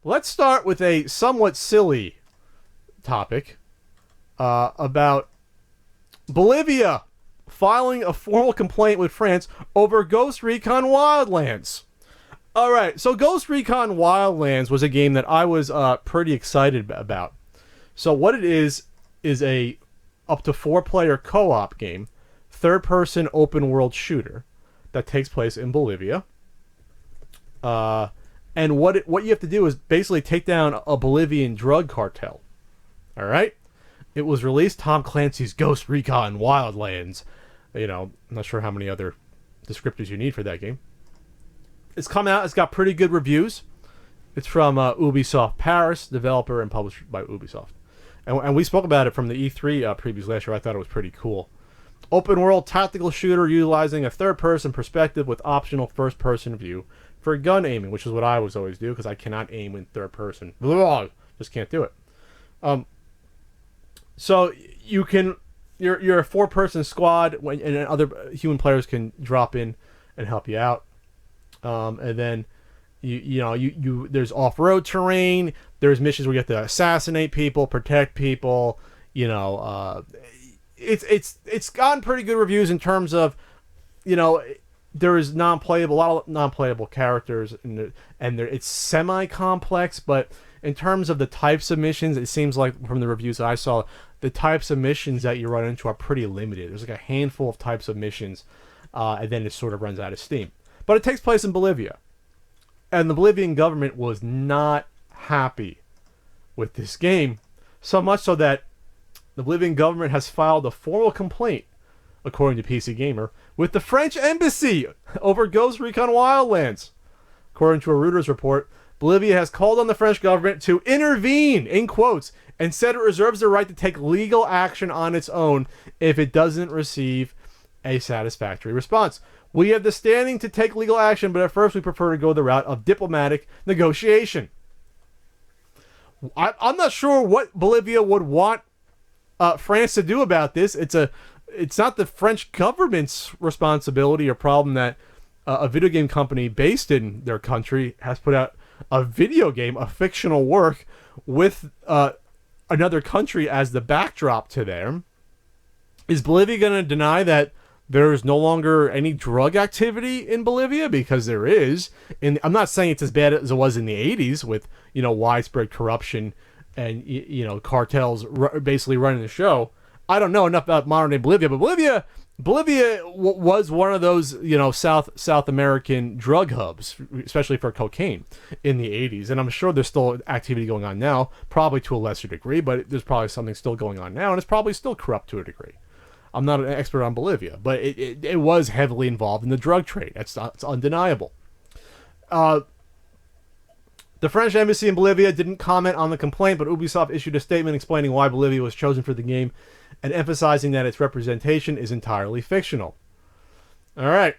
let's start with a somewhat silly topic about Bolivia filing a formal complaint with France over Ghost Recon Wildlands. All right, so Ghost Recon Wildlands was a game that I was pretty excited about. So what it is a up to 4-player co-op game, third-person open-world shooter that takes place in Bolivia. And what you have to do is basically take down a Bolivian drug cartel. All right? It was released Tom Clancy's Ghost Recon Wildlands. You know, I'm not sure how many other descriptors you need for that game. It's come out. It's got pretty good reviews. It's from Ubisoft Paris, developer and published by Ubisoft. And we spoke about it from the E3 previews last year. I thought it was pretty cool. Open world tactical shooter utilizing a third-person perspective with optional first-person view for gun aiming, which is what I was always do because I cannot aim in third person. Just can't do it. So you can, you're a 4-person squad, and other human players can drop in and help you out. And then you there's off-road terrain. There's missions where you have to assassinate people, protect people. It's gotten pretty good reviews in terms of, there is a lot of non-playable characters, and it's semi-complex, but in terms of the types of missions, it seems like from the reviews that I saw, the types of missions that you run into are pretty limited. There's like a handful of types of missions, and then it sort of runs out of steam. But it takes place in Bolivia, and the Bolivian government was not happy with this game, so much so that the Bolivian government has filed a formal complaint, according to PC Gamer, with the French embassy over Ghost Recon Wildlands. According to a Reuters report, Bolivia has called on the French government to intervene, in quotes, and said it reserves the right to take legal action on its own if it doesn't receive a satisfactory response. We have the standing to take legal action, but at first we prefer to go the route of diplomatic negotiation. I'm not sure what Bolivia would want France to do about this. It's not the French government's responsibility or problem that a video game company based in their country has put out a video game, a fictional work, with another country as the backdrop to them. Is Bolivia going to deny that there is no longer any drug activity in Bolivia? Because there is. And I'm not saying it's as bad as it was in the 80s with, widespread corruption and, cartels basically running the show. I don't know enough about modern day Bolivia, but Bolivia was one of those, South American drug hubs, especially for cocaine in the 80s. And I'm sure there's still activity going on now, probably to a lesser degree, but there's probably something still going on now, and it's probably still corrupt to a degree. I'm not an expert on Bolivia, but it was heavily involved in the drug trade. It's undeniable. The French embassy in Bolivia didn't comment on the complaint, but Ubisoft issued a statement explaining why Bolivia was chosen for the game and emphasizing that its representation is entirely fictional. All right.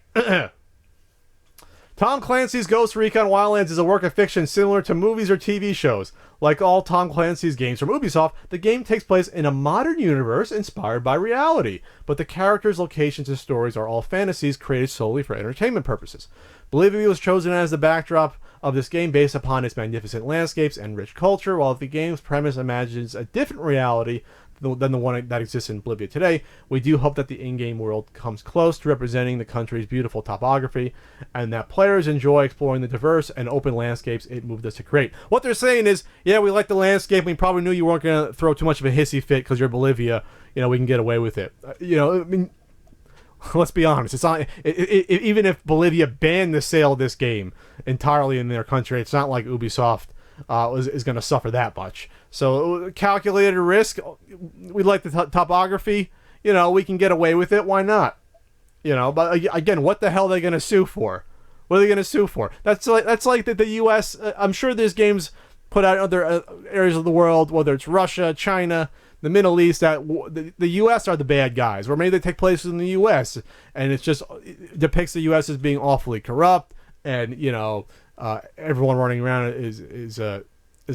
Tom Clancy's Ghost Recon Wildlands is a work of fiction similar to movies or TV shows. Like all Tom Clancy's games from Ubisoft, the game takes place in a modern universe inspired by reality, but the characters, locations, and stories are all fantasies created solely for entertainment purposes. Bolivia was chosen as the backdrop of this game based upon its magnificent landscapes and rich culture, while the game's premise imagines a different reality than the one that exists in Bolivia today. We do hope that the in-game world comes close to representing the country's beautiful topography, and that players enjoy exploring the diverse and open landscapes it moved us to create. What they're saying is, yeah, we like the landscape. We probably knew you weren't going to throw too much of a hissy fit because you're Bolivia. We can get away with it. Let's be honest. It's not even if Bolivia banned the sale of this game entirely in their country, it's not like Ubisoft is going to suffer that much. So calculated risk. We like the topography. We can get away with it. Why not? But again, what the hell are they going to sue for? What are they going to sue for? That's like the U.S. I'm sure there's games put out in other areas of the world, whether it's Russia, China, the Middle East, that the U.S. are the bad guys, or maybe they take place in the U.S. and it depicts the U.S. as being awfully corrupt, and everyone running around is a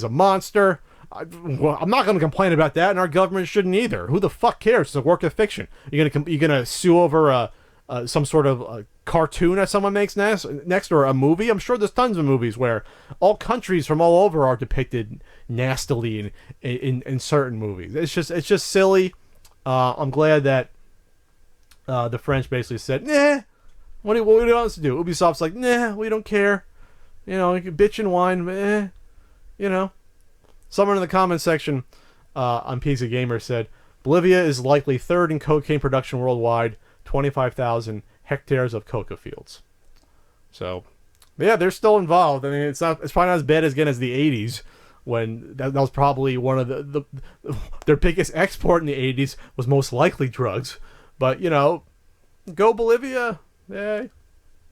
monster. I'm not going to complain about that, and our government shouldn't either. Who the fuck cares? It's a work of fiction. You're gonna sue over some sort of cartoon that someone makes next, or a movie. I'm sure there's tons of movies where all countries from all over are depicted nastily in certain movies. It's just silly. I'm glad that the French basically said, nah, what do you want us to do? Ubisoft's like, nah, we don't care. You can bitch and whine, Someone in the comment section on PC Gamer said, Bolivia is likely third in cocaine production worldwide, 25,000 hectares of coca fields. So, yeah, they're still involved. I mean, it's probably not as bad again as the 80s, when that was probably one of their biggest export in the 80s was most likely drugs. But, go Bolivia. Yeah,